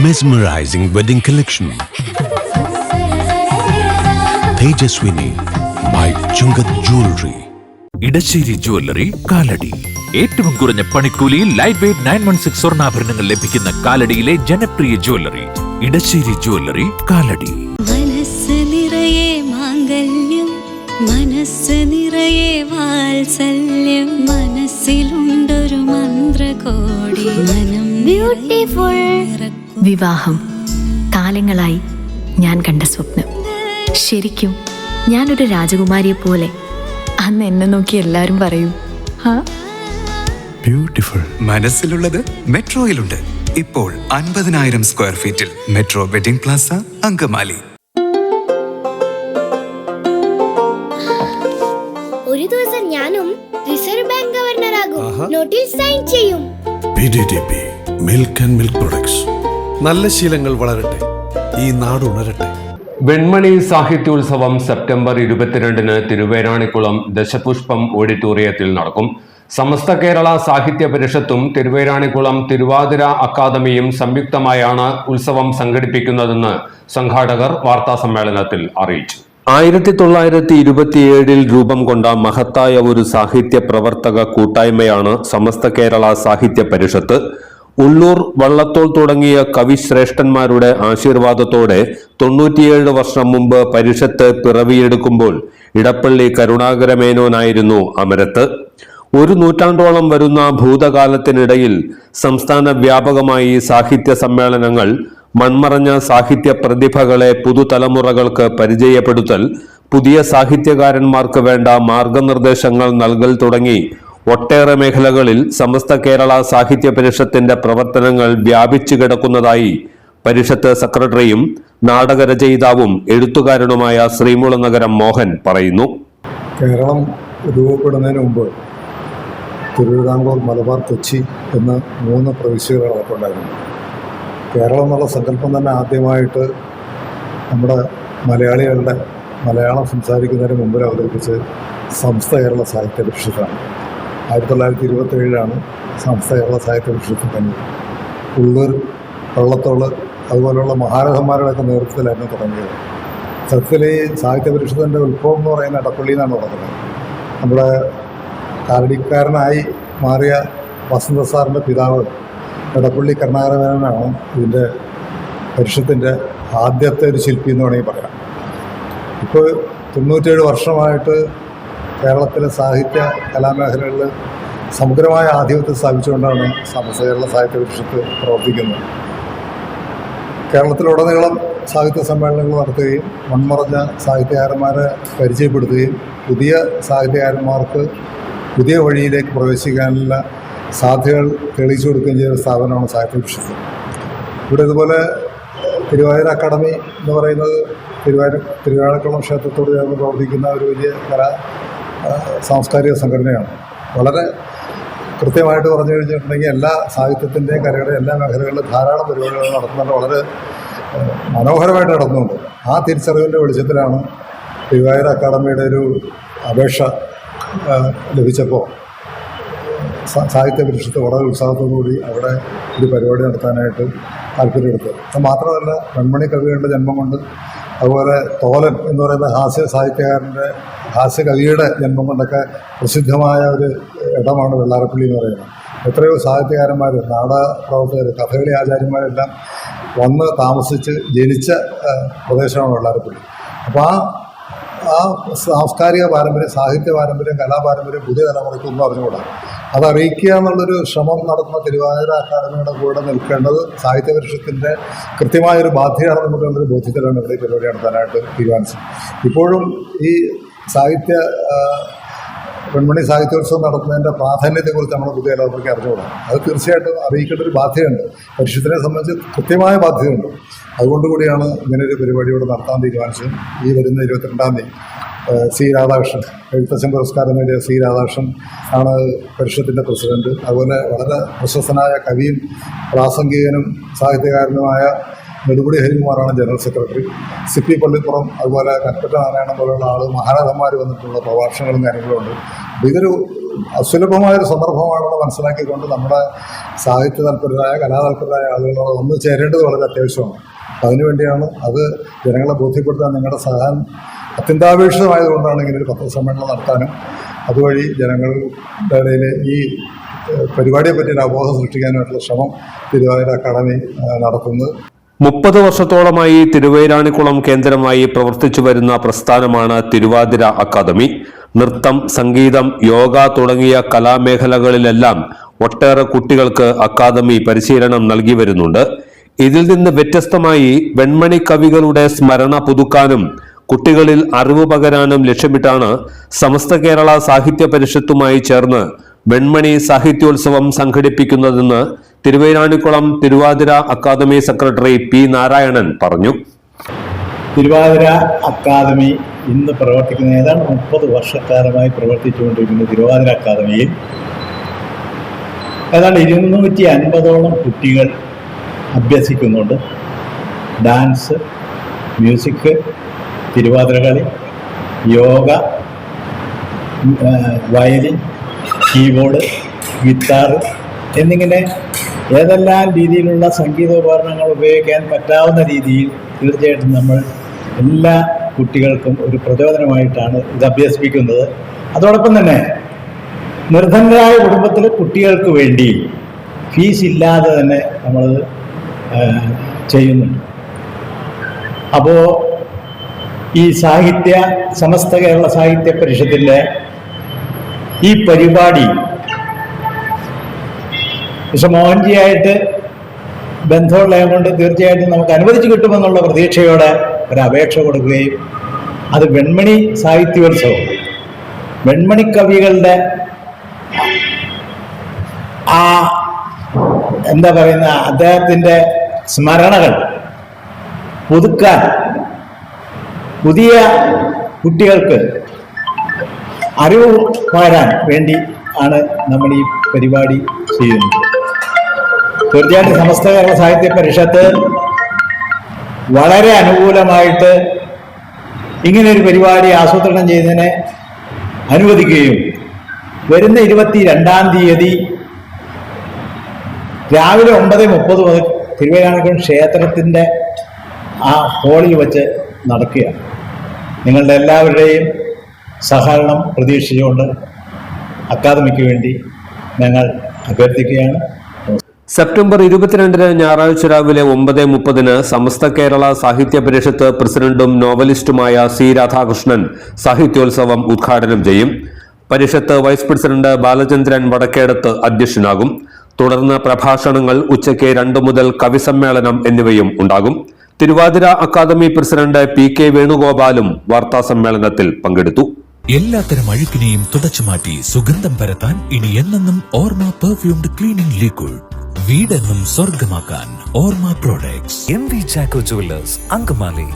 Mesmerizing wedding collection. Tejaswini by Chungat Jewelry. Edassery jewellery Kalady. ഏറ്റവും കുറഞ്ഞ പണിക്കൂലിയിൽ ലൈറ്റ് വെയ്റ്റ് 916 സ്വർണ്ണാഭരണങ്ങൾ ലഭിക്കുന്ന കാലടിയിലെ ജനപ്രിയ ജ്വല്ലറി ഇടശ്ശേരി ജ്വല്ലറി കാലടി. മനസ്സ് നിറയെ മാംഗല്യം, മനസ്സ് നിറയെ വാത്സല്യം, മനസ്സിലുണ്ടൊരു മന്ത്രകോടി, മനം ബ്യൂട്ടിഫുൾ. വിവാഹം കാലങ്ങളായി ഞാൻ കണ്ട സ്വപ്നം. ശരിക്കും ഞാനൊരു രാജകുമാരിയെ പോലെ അന്ന് എന്നെ നോക്കി എല്ലാവരും പറയും Beautiful. മനസ്സിലുള്ളത് മെട്രോയിലുണ്ട്. ഇപ്പോൾ 50,000 സ്ക്വയർ ഫീറ്റിൽ മെട്രോ വെഡിംഗ് പ്ലാസ അങ്കമാലി. ഒരു ദിവസം ഞാനും റിസർവ് ബാങ്ക് ഗവർണറാകും. നോട്ടിൽ സൈൻ ചെയ്യും. PDDP Milk and Milk Products. നല്ല ശീലങ്ങൾ വളരട്ടെ, ഈ നാട് ഉണരട്ടെ. വെൺമണി സാഹിത്യോത്സവം സെപ്റ്റംബർ 22 തിരുവേരാണിക്കുളം ദശപുഷ്പം ഓഡിറ്റോറിയത്തിൽ നടക്കും. സമസ്ത കേരള സാഹിത്യ പരിഷത്തും തിരുവേരാണിക്കുളം തിരുവാതിര അക്കാദമിയും സംയുക്തമായാണ് ഉത്സവം സംഘടിപ്പിക്കുന്നതെന്ന് സംഘാടകർ വാർത്താസമ്മേളനത്തിൽ അറിയിച്ചു. 1927 രൂപം കൊണ്ട മഹത്തായ ഒരു സാഹിത്യ പ്രവർത്തക കൂട്ടായ്മയാണ് സമസ്ത കേരള സാഹിത്യ പരിഷത്ത്. ഉള്ളൂർ, വള്ളത്തോൾ തുടങ്ങിയ കവിശ്രേഷ്ഠന്മാരുടെ ആശീർവാദത്തോടെ 97 വർഷം മുമ്പ് പരിഷത്ത് പിറവിയെടുക്കുമ്പോൾ ഇടപ്പള്ളി കരുണാകരമേനോനായിരുന്നു അമരത്ത്. ഒരു നൂറ്റാണ്ടോളം വരുന്ന ഭൂതകാലത്തിനിടയിൽ സംസ്ഥാന വ്യാപകമായി സാഹിത്യ സമ്മേളനങ്ങൾ, മൺമറഞ്ഞ സാഹിത്യ പ്രതിഭകളെ പുതുതലമുറകൾക്ക് പരിചയപ്പെടുത്തൽ, പുതിയ സാഹിത്യകാരന്മാർക്ക് വേണ്ട മാർഗനിർദ്ദേശങ്ങൾ നൽകൽ തുടങ്ങി ഒട്ടേറെ മേഖലകളിൽ സമസ്ത കേരള സാഹിത്യ പരിഷത്തിന്റെ പ്രവർത്തനങ്ങൾ വ്യാപിച്ചു കിടക്കുന്നതായി പരിഷത്ത് സെക്രട്ടറിയും നാടകരചയിതാവും എഴുത്തുകാരനുമായ ശ്രീമുളനഗരം മോഹൻ പറയുന്നു. കേരളം രൂപപ്പെടുന്നതിന് മുമ്പ് തിരുവിതാംകൂർ, മലബാർ, കൊച്ചി എന്ന 3 പ്രവിശ്യകൾ നമുക്കുണ്ടായിരുന്നു. കേരളം എന്നുള്ള സങ്കല്പം തന്നെ ആദ്യമായിട്ട് നമ്മുടെ മലയാളികളുടെ മലയാളം സംസാരിക്കുന്നതിന് മുമ്പിൽ അവതരിപ്പിച്ച് സമസ്ത കേരള സാഹിത്യ പരിഷത്താണ്. 1927 സമസ്ത കേരള സാഹിത്യ പരിഷത്ത് തന്നെ. ഉള്ളൂർ, വള്ളത്തോൾ അതുപോലെയുള്ള മഹാരഥന്മാരുടെയൊക്കെ നേതൃത്വത്തിലായിരുന്നു തുടങ്ങിയത്. സത്യത്തിൽ ഈ സാഹിത്യ പരിഷത്തിൻ്റെ ഉത്ഭവം എന്ന് പറയുന്ന ഇടപ്പള്ളിയിൽ നിന്നാണ് തുടങ്ങുന്നത്. നമ്മുടെ കാലടിക്കാരനായി മാറിയ വസന്ത സാറിൻ്റെ പിതാവ് ഇടപ്പള്ളി കരുണാകരമേനോനാണ് ഇതിൻ്റെ പരിഷത്തിൻ്റെ ആദ്യത്തെ ഒരു ശില്പി എന്ന് വേണമെങ്കിൽ പറയാം. ഇപ്പോൾ 97 വർഷമായിട്ട് കേരളത്തിലെ സാഹിത്യ കലാമേഖലകളിൽ സമഗ്രമായ ആധിപത്യം സ്ഥാപിച്ചുകൊണ്ടാണ് സമസ്ത കേരള സാഹിത്യ പരിഷത്ത് പ്രവർത്തിക്കുന്നത്. കേരളത്തിലുടനീളം സാഹിത്യ സമ്മേളനങ്ങൾ നടത്തുകയും മൺമറഞ്ഞ സാഹിത്യകാരന്മാരെ പരിചയപ്പെടുത്തുകയും പുതിയ സാഹിത്യകാരന്മാർക്ക് പുതിയ വഴിയിലേക്ക് പ്രവേശിക്കാനുള്ള സാധ്യതകൾ തെളിയിച്ചു കൊടുക്കുകയും ചെയ്ത സ്ഥാപനമാണ് സാഹിത്യ പരിഷത്ത്. ഇവിടെ ഇതുപോലെ തിരുവാതിര അക്കാദമി എന്ന് പറയുന്നത് തിരുവാതിരക്കുളം ക്ഷേത്രത്തോട് ചേർന്ന് പ്രവർത്തിക്കുന്ന ഒരു വലിയ സാംസ്കാരിക സംഘടനയാണ്. വളരെ കൃത്യമായിട്ട് പറഞ്ഞു കഴിഞ്ഞിട്ടുണ്ടെങ്കിൽ എല്ലാ സാഹിത്യത്തിൻ്റെയും കലയുടെ എല്ലാ മേഖലകളിലും ധാരാളം പരിപാടികൾ നടത്തുന്നുണ്ട്. വളരെ മനോഹരമായിട്ട് നടന്നുകൊണ്ട് ആ തിരിച്ചറിവിൻ്റെ വെളിച്ചത്തിലാണ് തിരുവാതിര അക്കാദമിയുടെ ഒരു അപേക്ഷ ലഭിച്ചപ്പോൾ സാഹിത്യ പരിഷത്ത് വളരെ ഉത്സാഹത്തോടുകൂടി അവിടെ ഒരു പരിപാടി നടത്താനായിട്ട് താല്പര്യമെടുത്തത്. അത് മാത്രമല്ല, വെൺമണി കവികളുടെ ജന്മം കൊണ്ട്, അതുപോലെ തോലൻ എന്ന് പറയുന്ന ഹാസ്യ കവിയുടെ ജന്മം കൊണ്ടൊക്കെ പ്രസിദ്ധമായ ഒരു ഇടമാണ് വെള്ളാരപ്പള്ളി എന്ന് പറയുന്നത്. എത്രയോ സാഹിത്യകാരന്മാർ, നാടകപ്രവർത്തകർ, കഥകളി ആചാര്യന്മാരെല്ലാം വന്ന് താമസിച്ച് ജനിച്ച പ്രദേശമാണ് വെള്ളാരപ്പള്ളി. അപ്പോൾ ആ സാംസ്കാരിക പാരമ്പര്യം, സാഹിത്യ പാരമ്പര്യം, കലാപാരമ്പര്യം പുതിയ തലമുറയ്ക്കൊന്നും അറിഞ്ഞുകൂടാ. അതറിയിക്കുക എന്നുള്ളൊരു ശ്രമം നടത്തുന്ന തിരുവാതിര അക്കാദമിയുടെ കൂടെ നിൽക്കേണ്ടത് സാഹിത്യ പരിഷത്തിൻ്റെ കൃത്യമായൊരു ബാധ്യതയാണെന്നുള്ളൊരു ബോധ്യത്തിലാണ് ഇവിടെ ഈ പരിപാടി നടത്താനായിട്ട് തീരുമാനിച്ചത്. ഇപ്പോഴും ഈ വെൺമണി സാഹിത്യോത്സവം നടത്തുന്നതിൻ്റെ പ്രാധാന്യത്തെക്കുറിച്ച് നമ്മുടെ പുതിയ തലമുറയ്ക്ക് അറിഞ്ഞുകൂടാ. അത് തീർച്ചയായിട്ടും അറിയിക്കേണ്ട ഒരു ബാധ്യതയുണ്ട്. പരിഷത്തിനെ സംബന്ധിച്ച് കൃത്യമായ ബാധ്യതയുണ്ട്. അതുകൊണ്ടുകൂടിയാണ് ഇങ്ങനൊരു പരിപാടിയോട് നടത്താൻ തീരുമാനിച്ചത്. ഈ വരുന്ന 22-ാം തീയതി സി രാധാകൃഷ്ണൻ, എഴുത്തച്ഛൻ പുരസ്കാരം നേടിയ സി രാധാകൃഷ്ണൻ ആണ് പരിഷത്തിൻ്റെ പ്രസിഡന്റ്. അതുപോലെ വളരെ പ്രശസ്തനായ കവിയും പ്രാസംഗികനും സാഹിത്യകാരനുമായ നെടുമുടി ഹരികുമാറാണ് ജനറൽ സെക്രട്ടറി. സിപ്പി പള്ളിപ്പുറം, അതുപോലെ കൽപ്പറ്റ നാരായണൻ പോലുള്ള ആൾ മഹാരഥന്മാർ വന്നിട്ടുള്ള പ്രഭാഷണങ്ങളും കാര്യങ്ങളും ഉണ്ട്. ഇതൊരു അസുലഭമായൊരു സന്ദർഭമാണെന്ന് മനസ്സിലാക്കിക്കൊണ്ട് നമ്മുടെ സാഹിത്യ താല്പര്യരായ, കലാതാല്പര്യരായ ആളുകളോട് ഒന്ന് ചേരേണ്ടത് വളരെ അത്യാവശ്യമാണ്. അതിനുവേണ്ടിയാണ് അത് ജനങ്ങളെ ബോധ്യപ്പെടുത്താൻ നിങ്ങളുടെ സഹായം അത്യന്താപേക്ഷിതമായതുകൊണ്ടാണ് ഇങ്ങനൊരു പത്രസമ്മേളനം നടത്താനും അതുവഴി ജനങ്ങളുടെ ഇടയിൽ ഈ പരിപാടിയെപ്പറ്റി ഒരു അവബോധം സൃഷ്ടിക്കാനുമായിട്ടുള്ള ശ്രമം തിരുവാതിര അക്കാദമി നടത്തുന്നത്. 30 വർഷത്തോളമായി തിരുവൈരാണിക്കുളം കേന്ദ്രമായി പ്രവർത്തിച്ചു വരുന്ന പ്രസ്ഥാനമാണ് തിരുവാതിര അക്കാദമി. നൃത്തം, സംഗീതം, യോഗ തുടങ്ങിയ കലാമേഖലകളിലെല്ലാം ഒട്ടേറെ കുട്ടികൾക്ക് അക്കാദമി പരിശീലനം നൽകി വരുന്നുണ്ട്. ഇതിൽ നിന്ന് വ്യത്യസ്തമായി വെൺമണി കവികളുടെ സ്മരണ പുതുക്കാനും കുട്ടികളിൽ അറിവ് പകരാനും ലക്ഷ്യമിട്ടാണ് സമസ്ത കേരള സാഹിത്യ പരിഷത്തുമായി ചേർന്ന് വെൺമണി സാഹിത്യോത്സവം സംഘടിപ്പിക്കുന്നതെന്ന് Thiruvairanikkulam Thiruvathira academy secretary P Narayanan പറഞ്ഞു. തിരുവാതിര അക്കാദമി ഇന്ന് പ്രവർത്തിക്കുന്ന ഏതാണ്ട് 30 വർഷക്കാലമായി പ്രവർത്തിച്ചുകൊണ്ടിരിക്കുന്ന തിരുവാതിര അക്കാദമിയിൽ ഏതാണ്ട് 250ഓളം കുട്ടികൾ അഭ്യസിക്കുന്നുണ്ട്. ഡാൻസ്, മ്യൂസിക്, തിരുവാതിര കളി, യോഗ, വയലിൻ, കീബോർഡ്, ഗിത്താർ എന്നിങ്ങനെ ഏതെല്ലാം രീതിയിലുള്ള സംഗീതോപകരണങ്ങൾ ഉപയോഗിക്കാൻ പറ്റാവുന്ന രീതിയിൽ തീർച്ചയായിട്ടും നമ്മൾ എല്ലാ കുട്ടികൾക്കും ഒരു പ്രചോദനമായിട്ടാണ് ഇത് അഭ്യസിപ്പിക്കുന്നത്. അതോടൊപ്പം തന്നെ നിർധനരായ കുടുംബത്തിലെ കുട്ടികൾക്ക് വേണ്ടി ഫീസ് ഇല്ലാതെ തന്നെ നമ്മളത് ചെയ്യുന്നുണ്ട്. അപ്പോൾ ഈ സമസ്ത കേരള സാഹിത്യ പരിഷത്തിൻ്റെ ഈ പരിപാടി മിസ്റ്റർ മോഹൻജിയായിട്ട് ബന്ധമുള്ളത് കൊണ്ട് തീർച്ചയായിട്ടും നമുക്ക് അനുവദിച്ചു കിട്ടുമെന്നുള്ള പ്രതീക്ഷയോടെ ഒരു അപേക്ഷ കൊടുക്കുകയും അത് വെൺമണി സാഹിത്യോത്സവം, വെൺമണി കവികളുടെ ആ എന്താ പറയുന്ന അദ്ദേഹത്തിൻ്റെ സ്മരണകൾ പുതുക്കാൻ പുതിയ കുട്ടികൾക്ക് അറിവ് പകരാൻ വേണ്ടി ആണ് നമ്മൾ ഈ പരിപാടി ചെയ്യുന്നത്. തീർച്ചയായിട്ടും സമസ്ത കേരള സാഹിത്യ പരിഷത്ത് വളരെ അനുകൂലമായിട്ട് ഇങ്ങനെയൊരു പരിപാടി ആസൂത്രണം ചെയ്തതിനെ അനുവദിക്കുകയും വരുന്ന 22-ാം തീയതി രാവിലെ 9:30 മുതൽ തിരുവൈരാണിക്കുളം ക്ഷേത്രത്തിൻ്റെ ആ ഹാളിൽ വെച്ച് നടക്കുകയാണ്. നിങ്ങളുടെ എല്ലാവരുടെയും സഹകരണം പ്രതീക്ഷിച്ചുകൊണ്ട് അക്കാദമിക്ക് വേണ്ടി ഞങ്ങൾ അഭ്യർത്ഥിക്കുകയാണ്. സെപ്റ്റംബർ 22 ഞായറാഴ്ച രാവിലെ 9:30 സമസ്ത കേരള സാഹിത്യ പരിഷത്ത് പ്രസിഡന്റും നോവലിസ്റ്റുമായ സി രാധാകൃഷ്ണൻ സാഹിത്യോത്സവം ഉദ്ഘാടനം ചെയ്യും. പരിഷത്ത് വൈസ് പ്രസിഡന്റ് ബാലചന്ദ്രൻ വടക്കേടത്ത് അധ്യക്ഷനാകും. തുടർന്ന് പ്രഭാഷണങ്ങൾ, ഉച്ചയ്ക്ക് 2 മുതൽ കവിസമ്മേളനം എന്നിവയും ഉണ്ടാകും. തിരുവാതിര അക്കാദമി പ്രസിഡന്റ് PK വേണുഗോപാലും വാർത്താ സമ്മേളനത്തിൽ പങ്കെടുത്തു. എല്ലാത്തരം അഴുക്കിനെയും തുടച്ചുമാറ്റി സുഗന്ധം പരത്താൻ ഇനി എന്നെന്നും ഓർമ്മ പെർഫ്യൂംഡ് ക്ലീനിംഗ് ലിക്വിഡ്. വീടെന്നും സ്വർഗമാക്കാൻ ഓർമ്മ products. MV Chacko jewellers, Angamaly.